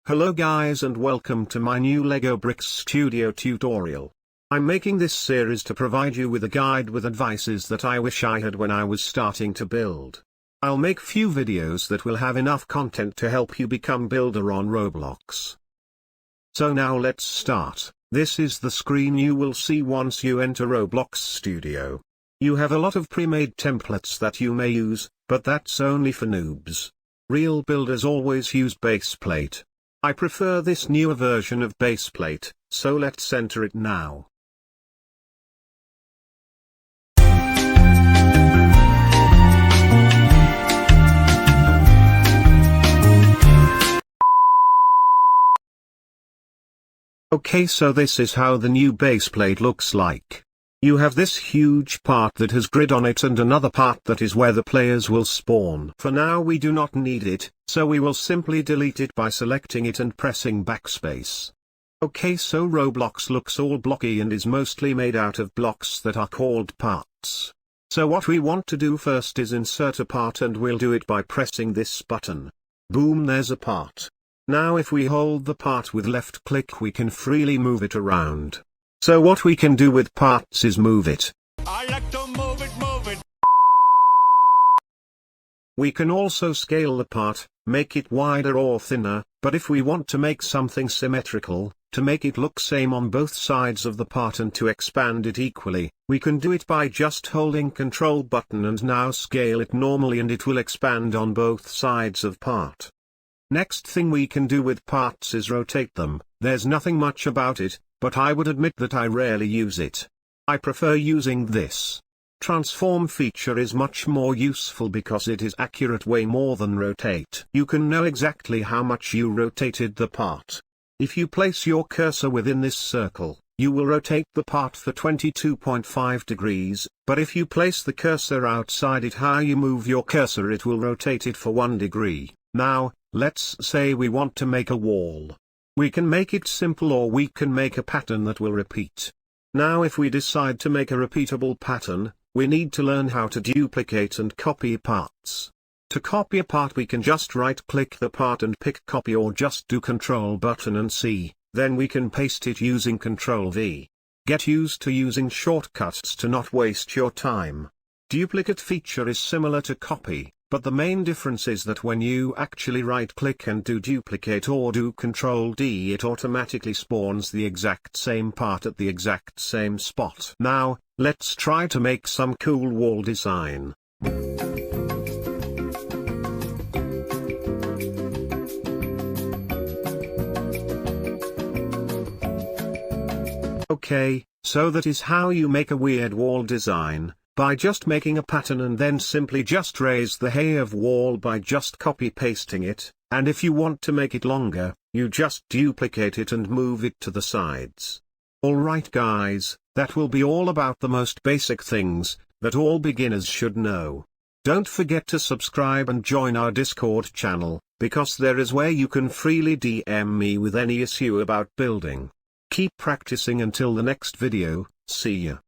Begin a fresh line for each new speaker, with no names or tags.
Hello guys and welcome to my new LEGO Bricks Studio tutorial. I'm making this series to provide you with a guide with advices that I wish I had when I was starting to build. I'll make few videos that will have enough content to help you become builder on Roblox. So now let's start. This is the screen you will see once you enter Roblox Studio. You have a lot of pre-made templates that you may use, but that's only for noobs. Real builders always use baseplate. I prefer this newer version of baseplate, so let's enter it now. Okay, so this is how the new baseplate looks like. You have this huge part that has grid on it and another part that is where the players will spawn. For now we do not need it, so we will simply delete it by selecting it and pressing backspace. Okay, so Roblox looks all blocky and is mostly made out of blocks that are called parts. So what we want to do first is insert a part, and we'll do it by pressing this button. Boom, there's a part. Now if we hold the part with left click we can freely move it around. So what we can do with parts is move it.
I like to move it.
We can also scale the part, make it wider or thinner, but if we want to make something symmetrical, to make it look same on both sides of the part and to expand it equally, we can do it by just holding Control button and now scale it normally and it will expand on both sides of part. Next thing we can do with parts is rotate them. There's nothing much about it, but I would admit that I rarely use it. I prefer using this. Transform feature is much more useful because it is accurate way more than rotate. You can know exactly how much you rotated the part. If you place your cursor within this circle, you will rotate the part for 22.5 degrees, but if you place the cursor outside it, how you move your cursor, it will rotate it for 1 degree. Now, let's say we want to make a wall. We can make it simple or we can make a pattern that will repeat. Now if we decide to make a repeatable pattern, we need to learn how to duplicate and copy parts. To copy a part we can just right-click the part and pick copy, or just do Control button and C, then we can paste it using Control V. Get used to using shortcuts to not waste your time. Duplicate feature is similar to copy. But the main difference is that when you actually right-click and do duplicate or do Control D, it automatically spawns the exact same part at the exact same spot. Now, let's try to make some cool wall design. Okay, so that is how you make a weird wall design. By just making a pattern and then simply just raise the height of wall by just copy-pasting it, and if you want to make it longer, you just duplicate it and move it to the sides. Alright guys, that will be all about the most basic things that all beginners should know. Don't forget to subscribe and join our Discord channel, because there is where you can freely DM me with any issue about building. Keep practicing until the next video, see ya.